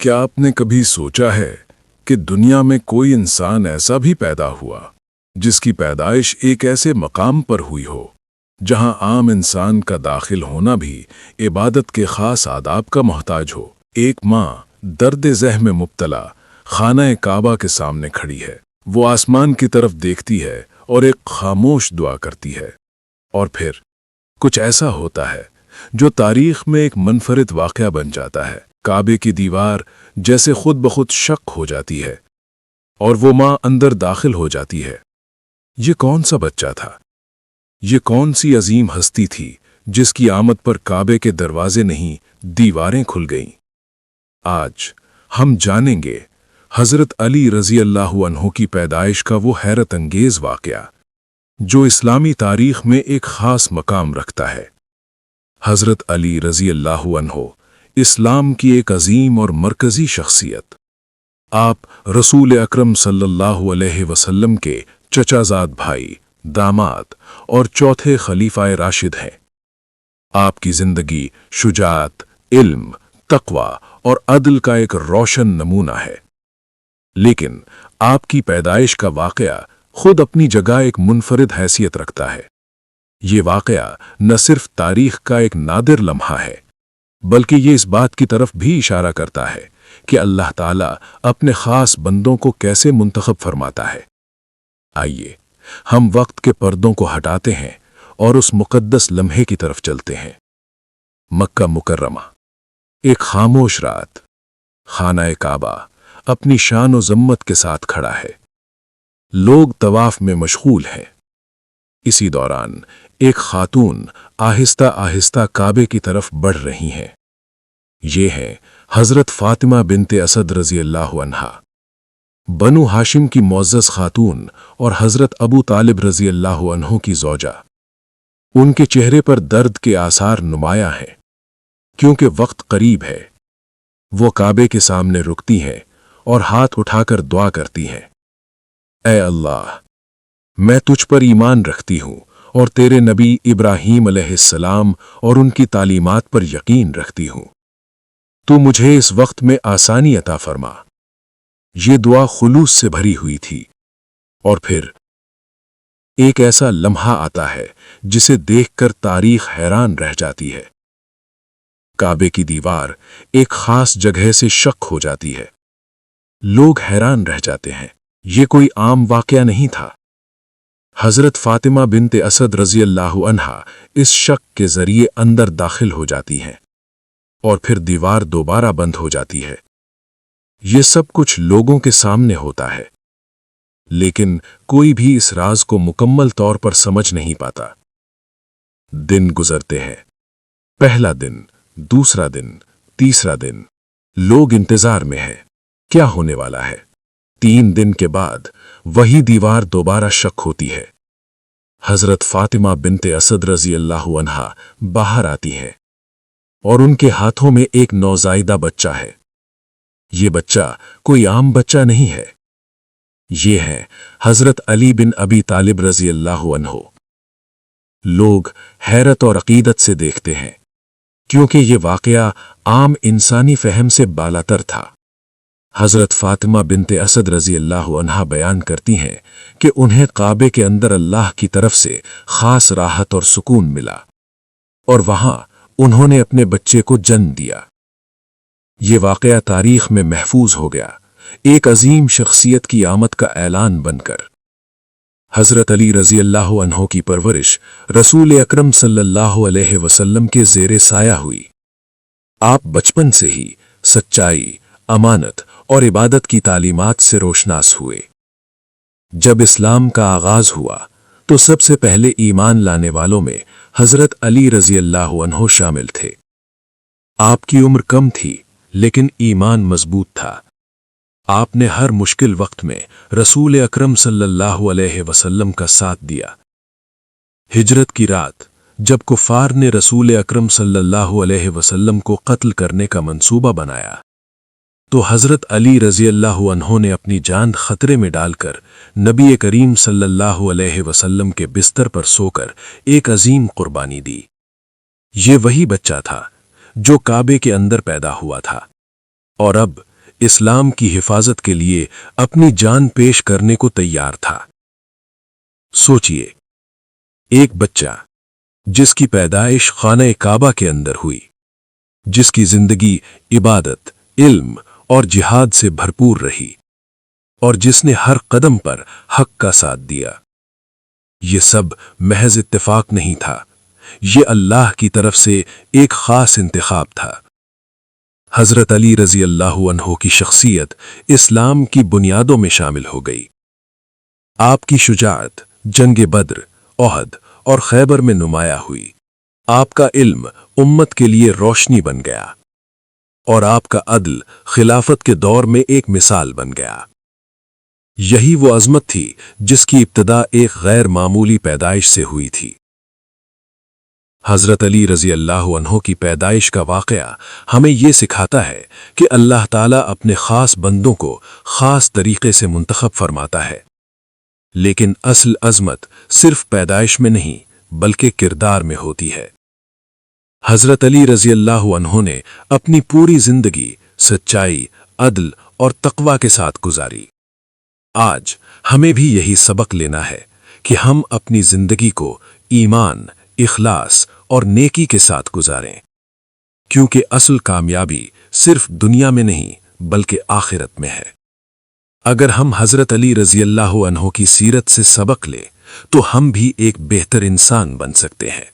क्या आपने कभी सोचा है कि दुनिया में कोई इंसान ऐसा भी पैदा हुआ जिसकी पैदाइश एक ऐसे मकाम पर हुई हो जहां आम इंसान का दाखिल होना भी इबादत के खास आदाब का मोहताज हो। एक माँ दर्द ज़ह में मुब्तला खाना काबा के सामने खड़ी है। वो आसमान की तरफ देखती है और एक खामोश दुआ करती है, और फिर कुछ ऐसा होता है जो तारीख में एक मुनफरिद वाक़या बन जाता है। काबे की दीवार जैसे खुद ब खुद शक हो जाती है और वो माँ अंदर दाखिल हो जाती है। ये कौन सा बच्चा था? ये कौन सी अजीम हस्ती थी जिसकी आमद पर काबे के दरवाजे नहीं, दीवारें खुल गईं? आज हम जानेंगे हजरत अली रजी अल्लाहु अन्हु की पैदाइश का वो हैरत अंगेज वाक़या जो इस्लामी तारीख में एक खास मकाम रखता है। हजरत अली रजी अल्लाहु अन्हु इस्लाम की एक अजीम और मरकजी शख्सियत। आप रसूल अकरम सल्लल्लाहु अलैहि वसल्लम के चचाजाद भाई, दामाद और चौथे खलीफाए राशिद हैं। आपकी जिंदगी शुजाअत, इल्म, तक़वा और अदल का एक रोशन नमूना है। लेकिन आपकी पैदाइश का वाक़या खुद अपनी जगह एक मुनफरिद हैसियत रखता है। ये वाक़या न सिर्फ तारीख का एक नादिर लम्हा है, बल्कि ये इस बात की तरफ भी इशारा करता है कि अल्लाह ताला अपने ख़ास बंदों को कैसे मुंतखब फरमाता है। आइए हम वक्त के पर्दों को हटाते हैं और उस मुक़द्दस लम्हे की तरफ चलते हैं। मक्का मुकर्रमा, एक खामोश रात। खाना काबा अपनी शान और ज़म्मत के साथ खड़ा है। लोग तवाफ में मशगूल हैं। इसी दौरान एक खातून आहिस्ता आहिस्ता काबे की तरफ बढ़ रही हैं। ये हैं हजरत फातिमा बिनते असद रजी अल्लाहु अन्हा, बनु हाशिम की मुअज़्ज़ज़ खातून और हजरत अबू तालिब रजी अल्लाहु अन्हु की ज़ौजा। उनके चेहरे पर दर्द के आसार नुमाया हैं क्योंकि वक्त करीब है। वो काबे के सामने रुकती हैं और हाथ उठाकर दुआ करती हैं, ऐ अल्लाह, मैं तुझ पर ईमान रखती हूँ और तेरे नबी इब्राहीम अलैहिस्सलाम और उनकी तालीमात पर यकीन रखती हूँ। तू मुझे इस वक्त में आसानी अता फरमा। ये दुआ खुलूस से भरी हुई थी। और फिर एक ऐसा लम्हा आता है जिसे देखकर तारीख हैरान रह जाती है। काबे की दीवार एक खास जगह से शक हो जाती है। लोग हैरान रह जाते हैं। ये कोई आम वाक़या नहीं था। हजरत फातिमा बिनते असद रजी अल्लाहु अन्हा इस शक के जरिए अंदर दाखिल हो जाती हैं और फिर दीवार दोबारा बंद हो जाती है। ये सब कुछ लोगों के सामने होता है, लेकिन कोई भी इस राज को मुकम्मल तौर पर समझ नहीं पाता। दिन गुजरते हैं। पहला दिन, दूसरा दिन, तीसरा दिन। लोग इंतजार में हैं, क्या होने वाला है। 3 दिन के बाद वही दीवार दोबारा शक होती है। हजरत फातिमा बिनते असद रजी अल्लाहु अन्हा बाहर आती हैं और उनके हाथों में एक नौज़ायदा बच्चा है। ये बच्चा कोई आम बच्चा नहीं है। ये है हजरत अली बिन अबी तालिब रजी अल्लाहु अन्हु। लोग हैरत और अकीदत से देखते हैं क्योंकि ये वाक़या आम इंसानी फहम से बालातर था। हजरत फातिमा बिनते असद रजी अल्लाहु अन्हा बयान करती हैं कि उन्हें काबे के अंदर अल्लाह की तरफ से खास राहत और सुकून मिला और वहां उन्होंने अपने बच्चे को जन्म दिया। ये वाक़या तारीख में महफूज हो गया, एक अजीम शख्सियत की आमद का ऐलान बनकर। हजरत अली रजी अल्लाहु अन्हु की परवरिश रसूल अकरम सल्लल्लाहु अलैहि वसल्लम के ज़ेरे साया हुई। आप बचपन से ही सच्चाई, अमानत और इबादत की तालीमात से रोशनास हुए। जब इस्लाम का आगाज हुआ तो सबसे पहले ईमान लाने वालों में हजरत अली रजी अल्लाहु अन्हु शामिल थे। आपकी उम्र कम थी लेकिन ईमान मजबूत था। आपने हर मुश्किल वक्त में रसूल अकरम सल्लल्लाहु अलैहि वसल्लम का साथ दिया। हिजरत की रात जब कुफार ने रसूल अकरम सल्लल्लाहु अलैहि वसल्लम को कत्ल करने का मंसूबा बनाया तो हजरत अली रजी अल्लाहु अन्हु ने अपनी जान खतरे में डालकर नबी करीम सल्लल्लाहु अलैहि वसल्लम के बिस्तर पर सोकर एक अजीम कुर्बानी दी। ये वही बच्चा था जो काबे के अंदर पैदा हुआ था और अब اسلام کی حفاظت کے لیے اپنی جان پیش کرنے کو تیار تھا۔ سوچئے، ایک بچہ جس کی پیدائش خانہ کعبہ کے اندر ہوئی، جس کی زندگی عبادت، علم اور جہاد سے بھرپور رہی، اور جس نے ہر قدم پر حق کا ساتھ دیا۔ یہ سب محض اتفاق نہیں تھا، یہ اللہ کی طرف سے ایک خاص انتخاب تھا۔ حضرت علی رضی اللہ عنہ کی شخصیت اسلام کی بنیادوں میں شامل ہو گئی۔ آپ کی شجاعت جنگ بدر، احد اور خیبر میں نمایاں ہوئی۔ آپ کا علم امت کے لیے روشنی بن گیا، اور آپ کا عدل خلافت کے دور میں ایک مثال بن گیا۔ یہی وہ عظمت تھی جس کی ابتدا ایک غیر معمولی پیدائش سے ہوئی تھی۔ حضرت علی رضی اللہ عنہ کی پیدائش کا واقعہ ہمیں یہ سکھاتا ہے کہ اللہ تعالیٰ اپنے خاص بندوں کو خاص طریقے سے منتخب فرماتا ہے، لیکن اصل عظمت صرف پیدائش میں نہیں بلکہ کردار میں ہوتی ہے۔ حضرت علی رضی اللہ عنہ نے اپنی پوری زندگی سچائی، عدل اور تقوی کے ساتھ گزاری۔ آج ہمیں بھی یہی سبق لینا ہے کہ ہم اپنی زندگی کو ایمان، اخلاص اور نیکی کے ساتھ گزاریں، کیونکہ اصل کامیابی صرف دنیا میں نہیں بلکہ آخرت میں ہے۔ اگر ہم حضرت علی رضی اللہ عنہ کی سیرت سے سبق لیں تو ہم بھی ایک بہتر انسان بن سکتے ہیں۔